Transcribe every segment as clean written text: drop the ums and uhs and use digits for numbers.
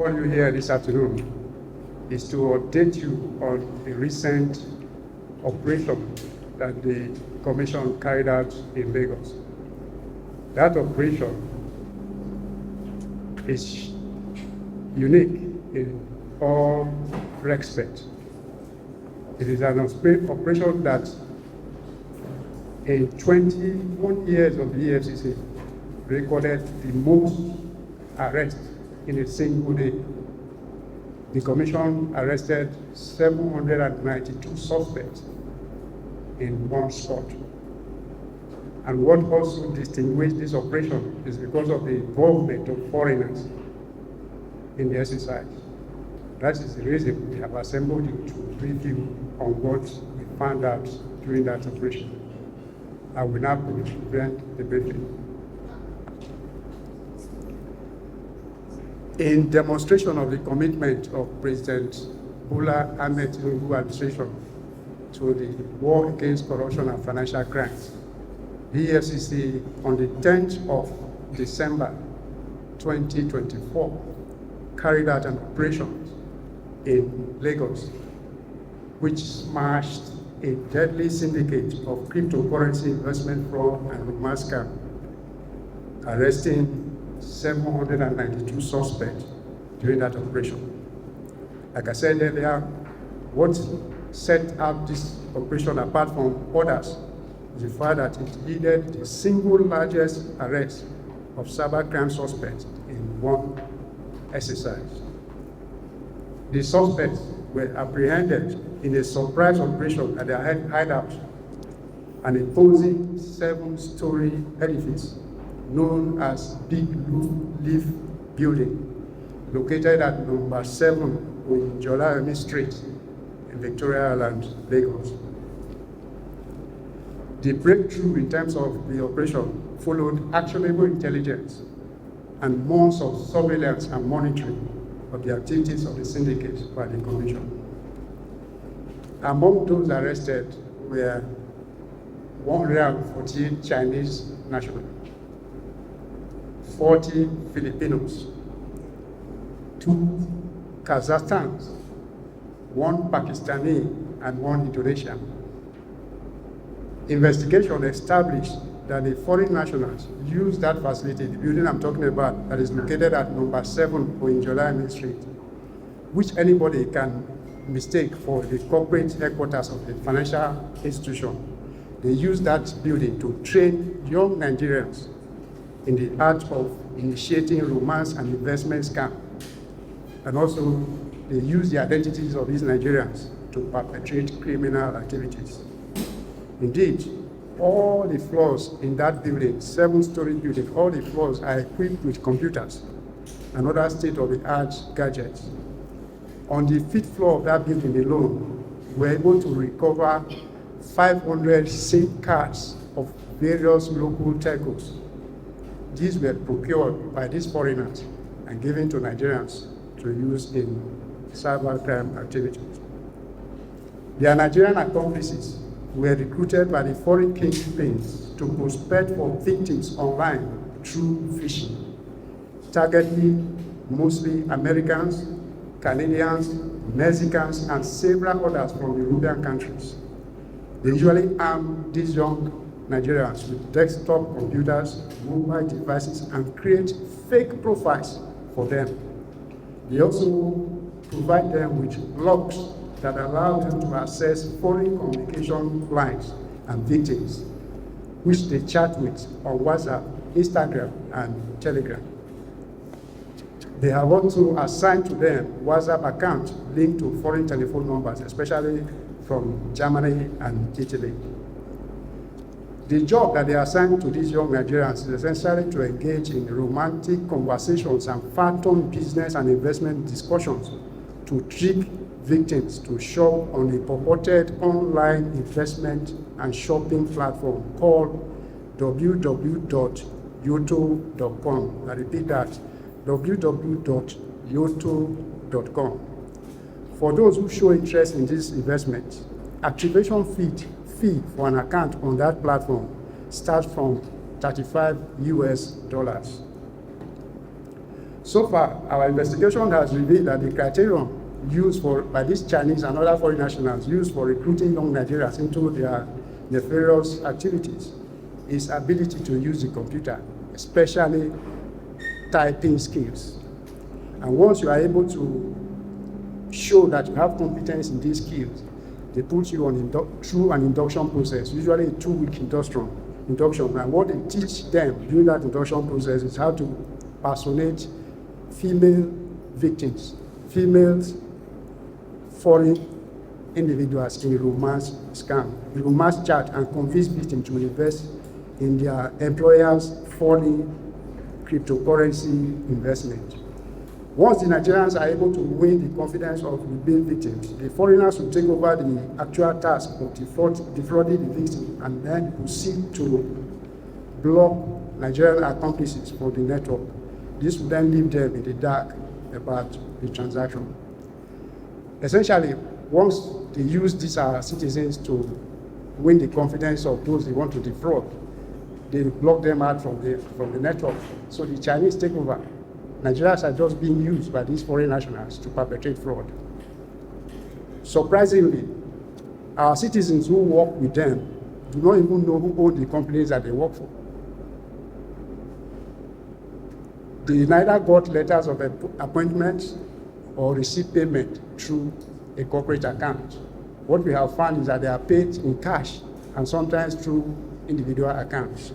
All you here this afternoon is to update you on the recent operation that the Commission carried out in Lagos. That operation is unique in all respects. It is an operation that in 21 years of the EFCC recorded the most arrests in a single day. The Commission arrested 792 suspects in one spot. And what also distinguished this operation is because of the involvement of foreigners in the exercise. That is the reason we have assembled you to brief you on what we found out during that operation. I will now present the briefing. In demonstration of the commitment of President Bola Ahmed Tinubu administration to the war against corruption and financial crimes, the EFCC on the 10th of December 2024 carried out an operation in Lagos which smashed a deadly syndicate of cryptocurrency investment fraud and romance scam, arresting 792 suspects during that operation. Like I said earlier, what set out this operation apart from others is the fact that it yielded the single largest arrest of cybercrime suspects in one exercise. The suspects were apprehended in a surprise operation at their hideout, an imposing 7-story edifice known as Big Leaf Building, located at number 7 Oko-Jumbo Street in Victoria Island, Lagos. The breakthrough in terms of the operation followed actionable intelligence and months of surveillance and monitoring of the activities of the syndicate by the Commission. Among those arrested were 148 Chinese nationals, 40 Filipinos, 2 Kazakhstans, 1 Pakistani, and 1 Indonesian. Investigation established that the foreign nationals used that facility, the building I'm talking about, that is located at number 7 Oko-Jumbo Street, which anybody can mistake for the corporate headquarters of the financial institution. They used that building to train young Nigerians in the art of initiating romance and investment scam. And also, they use the identities of these Nigerians to perpetrate criminal activities. Indeed, all the floors in that building, 7-story building, all the floors are equipped with computers and other state-of-the-art gadgets. On the 5th floor of that building alone, we were able to recover 500 SIM cards of various local telcos. These were procured by these foreigners and given to Nigerians to use in cybercrime activities. Their Nigerian accomplices were recruited by the foreign kingpins to prospect for victims online through phishing, targeting mostly Americans, Canadians, Mexicans, and several others from European countries. They usually arm these young Nigerians with desktop computers, mobile devices, and create fake profiles for them. They also provide them with logs that allow them to access foreign communication lines and victims, which they chat with on WhatsApp, Instagram, and Telegram. They have also assigned to them WhatsApp accounts linked to foreign telephone numbers, especially from Germany and Italy. The job that they assign to these young Nigerians is essentially to engage in romantic conversations and phantom business and investment discussions to trick victims to shop on a purported online investment and shopping platform called www.yoto.com. I repeat that, www.yoto.com. For those who show interest in this investment, activation fee for an account on that platform starts from $35 US. So far, our investigation has revealed that the criterion used by these Chinese and other foreign nationals used for recruiting young Nigerians into their nefarious activities is ability to use the computer, especially typing skills. And once you are able to show that you have competence in these skills, they put you on through an induction process, usually a 2-week induction. And what they teach them during that induction process is how to personate female victims, females, foreign individuals in a romance scam, a romance chat, and convince victims to invest in their employers' foreign cryptocurrency investment. Once the Nigerians are able to win the confidence of the bail victims, the foreigners will take over the actual task of defrauding the victim and then proceed to block Nigerian accomplices for the network. This will then leave them in the dark about the transaction. Essentially, once they use these citizens to win the confidence of those they want to defraud, they block them out from the network. So the Chinese take over. Nigerians are just being used by these foreign nationals to perpetrate fraud. Surprisingly, our citizens who work with them do not even know who own the companies that they work for. They neither got letters of appointment or receive payment through a corporate account. What we have found is that they are paid in cash and sometimes through individual accounts.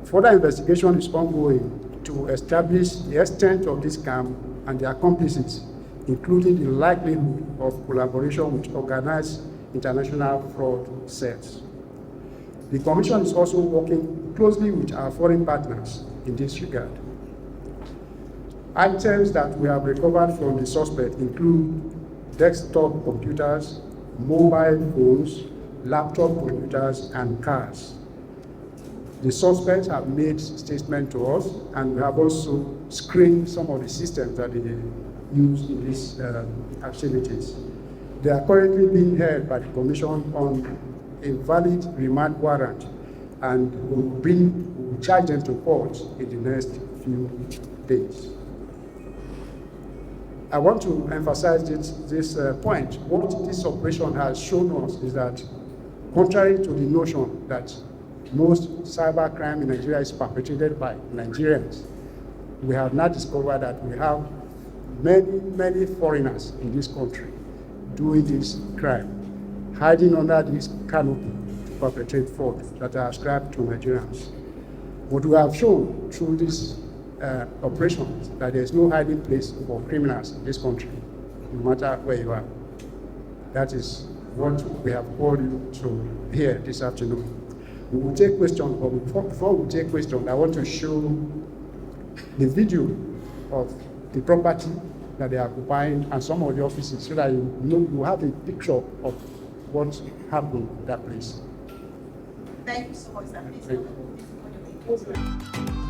Further investigation is ongoing to establish the extent of this scam and the accomplices, including the likelihood of collaboration with organized international fraud cells. The Commission is also working closely with our foreign partners in this regard. Items that we have recovered from the suspect include desktop computers, mobile phones, laptop computers, and cars. The suspects have made statements to us, and we have also screened some of the systems that they use in these activities. They are currently being held by the Commission on a valid remand warrant, and we'll charge them to court in the next few days. I want to emphasize this point. What this operation has shown us is that, contrary to the notion that most cybercrime in Nigeria is perpetrated by Nigerians, we have now discovered that we have many foreigners in this country doing this crime, hiding under this canopy to perpetrate fraud that are ascribed to Nigerians. What we have shown through this operation is that there is no hiding place for criminals in this country, no matter where you are. That is what we have called you to hear this afternoon. We will take questions, but before we take questions, I want to show the video of the property that they are occupying and some of the offices, so that you have a picture of what happened in that place. Thank you so much, sir. Please.